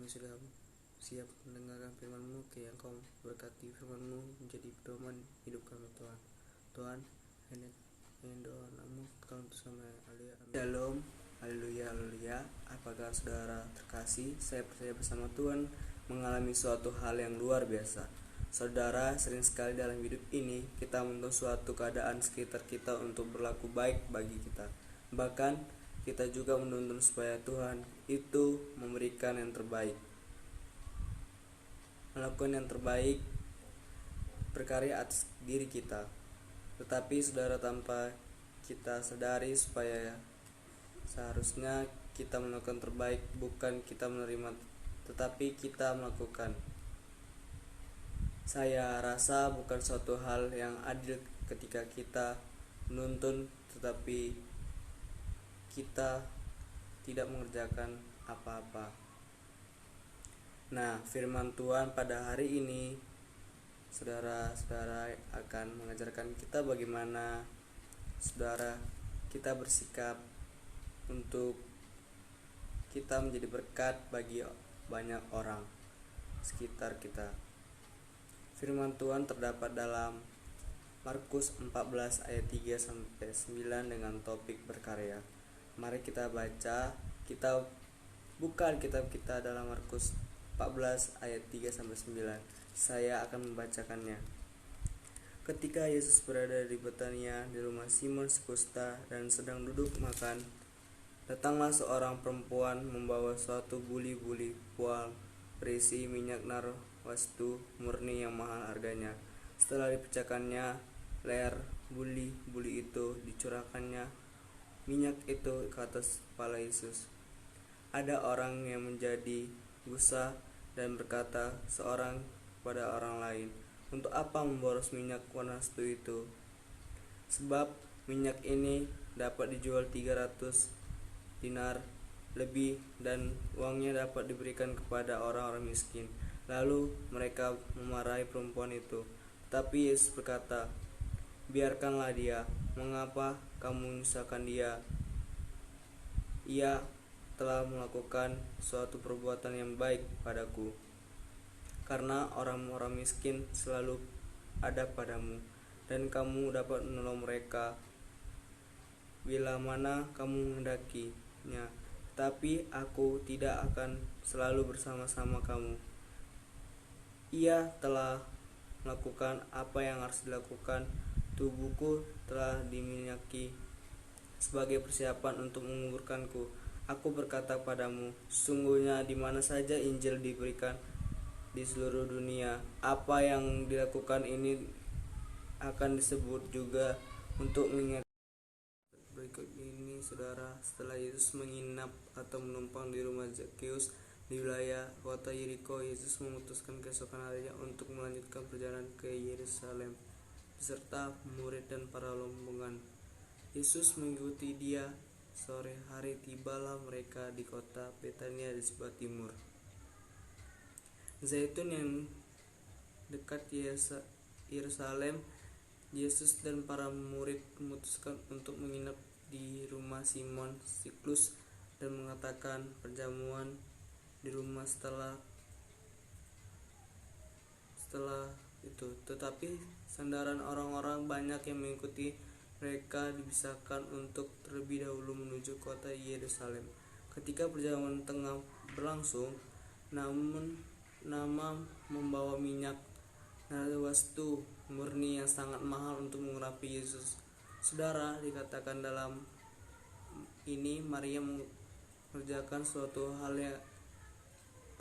kami sudah siap mendengarkan firman-Mu, yang Kau berkati firman-Mu menjadi pedoman hidup kami Tuhan. Tuhan, ini doa namu kau bersama. Shalom, haleluya, haleluya. Apakah saudara terkasih? Saya percaya bersama Tuhan mengalami suatu hal yang luar biasa. Saudara, sering sekali dalam hidup ini kita menuntut suatu keadaan sekitar kita untuk berlaku baik bagi kita. Bahkan kita juga menuntut supaya Tuhan itu memberikan yang terbaik, melakukan yang terbaik, berkarya atas diri kita. Tetapi saudara, tanpa kita sadari supaya seharusnya kita melakukan terbaik, bukan kita menerima, tetapi kita melakukan. Saya rasa bukan suatu hal yang adil ketika kita menuntun tetapi kita tidak mengerjakan apa-apa. Nah, firman Tuhan pada hari ini, saudara-saudara, akan mengajarkan kita bagaimana kita bersikap untuk kita menjadi berkat bagi banyak orang sekitar kita. Firman Tuhan terdapat dalam Markus 14 ayat 3-9 dengan topik berkarya. Mari kita baca. Kita buka kitab kita dalam Markus 14 ayat 3-9. Saya akan membacakannya. Ketika Yesus berada di Betania di rumah Simon si kusta dan sedang duduk makan, datanglah seorang perempuan membawa suatu buli-buli pual berisi minyak narwastu murni yang mahal harganya. Setelah dipecahkannya leher buli-buli itu, dicurahkannya minyak itu ke atas kepala Yesus. Ada orang yang menjadi gusar dan berkata seorang kepada orang lain, "Untuk apa memboros minyak narwastu itu? Sebab minyak ini dapat dijual 300 dinar lebih dan uangnya dapat diberikan kepada orang-orang miskin." Lalu mereka memarahi perempuan itu. Tetapi Yesus berkata, "Biarkanlah dia. Mengapa kamu menyusahkan dia? Ia telah melakukan suatu perbuatan yang baik padaku. Karena orang-orang miskin selalu ada padamu, dan kamu dapat menolong mereka bila mana kamu menghendakinya. Tapi aku tidak akan selalu bersama-sama kamu." Ia telah melakukan apa yang harus dilakukan. Tubuhku telah diminyaki sebagai persiapan untuk menguburkanku. Aku berkata padamu, sungguhnya di mana saja Injil diberikan di seluruh dunia, apa yang dilakukan ini akan disebut juga untuk mengingat. Berikut ini, saudara, setelah Yesus menginap atau menumpang di rumah Zakheus di wilayah kota Yeriko, Yesus memutuskan keesokan harinya untuk melanjutkan perjalanan ke Yerusalem beserta murid dan para rombongan. Yesus mengikuti dia. Sore hari tibalah mereka di kota Betania di sebelah timur Zaitun yang dekat Yerusalem. Yesus dan para murid memutuskan untuk menginap di rumah Simon Siklus dan mengatakan perjamuan di rumah setelah itu. Tetapi sandaran orang-orang banyak yang mengikuti mereka dipisahkan untuk terlebih dahulu menuju kota Yerusalem. Ketika perjalanan tengah berlangsung, namun nama membawa minyak narwastu murni yang sangat mahal untuk mengurapi Yesus. Saudara, dikatakan dalam ini Maria mengerjakan suatu hal yang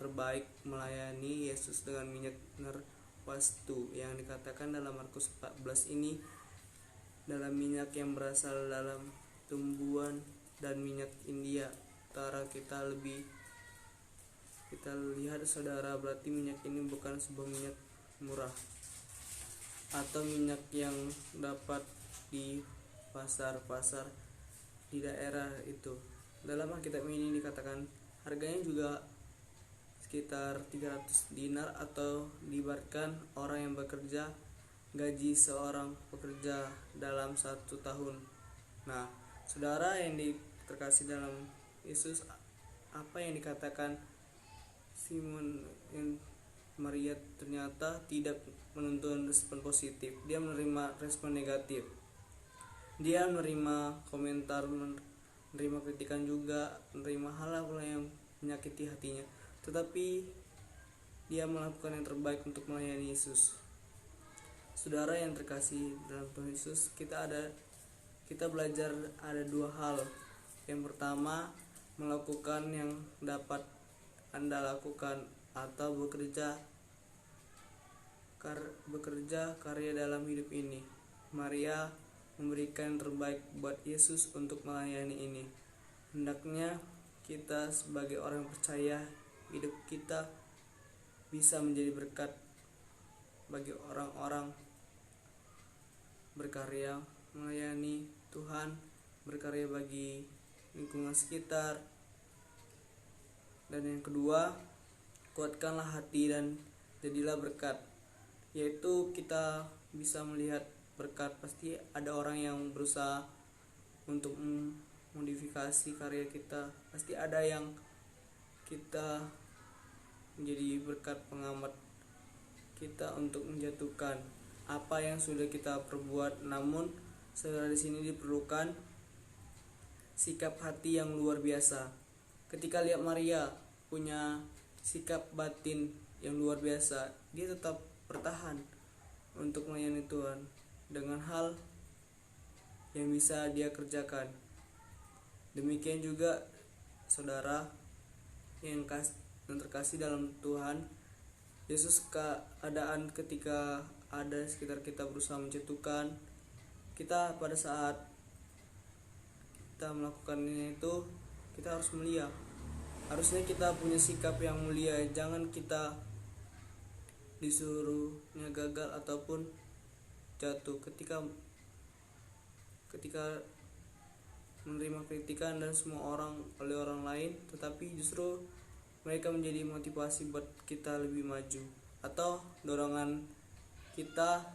terbaik, melayani Yesus dengan minyak narwastu yang dikatakan dalam Markus 14 ini dalam minyak yang berasal dalam tumbuhan dan minyak India utara. Kita lihat, saudara, berarti minyak ini bukan sebuah minyak murah atau minyak yang dapat di pasar-pasar di daerah itu. Dalam Alkitab ini dikatakan harganya juga sekitar 300 dinar atau diibaratkan orang yang bekerja gaji seorang pekerja dalam 1 tahun. Nah, saudara yang terkasih dalam Yesus, apa yang dikatakan Simon yang Maria ternyata tidak menuntun respon positif, dia menerima respon negatif. Dia menerima komentar, menerima kritikan juga, menerima hal-hal yang menyakiti hatinya, tetapi dia melakukan yang terbaik untuk melayani Yesus. Saudara yang terkasih dalam Tuhan Yesus, kita belajar ada dua hal. Yang pertama, melakukan yang dapat Anda lakukan atau bekerja karya dalam hidup ini. Maria memberikan yang terbaik buat Yesus untuk melayani ini. Hendaknya kita sebagai orang percaya, hidup kita bisa menjadi berkat bagi orang-orang, berkarya melayani Tuhan, berkarya bagi lingkungan sekitar. Dan yang kedua, kuatkanlah hati dan jadilah berkat, yaitu kita bisa melihat berkat. Pasti ada orang yang berusaha untuk memodifikasi karya kita, pasti ada yang kita menjadi berkat pengamat kita untuk menjatuhkan apa yang sudah kita perbuat. Namun saudara, di sini diperlukan sikap hati yang luar biasa. Ketika lihat Maria punya sikap batin yang luar biasa, dia tetap bertahan untuk melayani Tuhan dengan hal yang bisa dia kerjakan. Demikian juga saudara yang terkasih dalam Tuhan Yesus, keadaan ketika ada sekitar kita berusaha menjatuhkan kita, pada saat kita melakukannya itu kita harus mulia. Harusnya kita punya sikap yang mulia, jangan kita disuruhnya gagal ataupun jatuh ketika menerima kritikan dan semua orang oleh orang lain, tetapi justru mereka menjadi motivasi buat kita lebih maju atau dorongan kita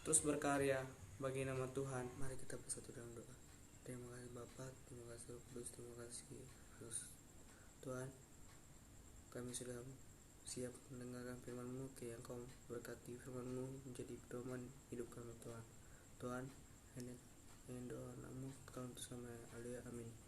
terus berkarya bagi nama Tuhan. Mari kita bersatu dalam doa. Terima kasih Bapa, terima kasih Roh Kudus, terima kasih Yesus. Tuhan, kami sudah siap mendengarkan firman-Mu, yang Kau berkati firman-Mu menjadi pedoman hidup kami Tuhan. Tuhan, ini doa namu kau untuk sama alia, amin.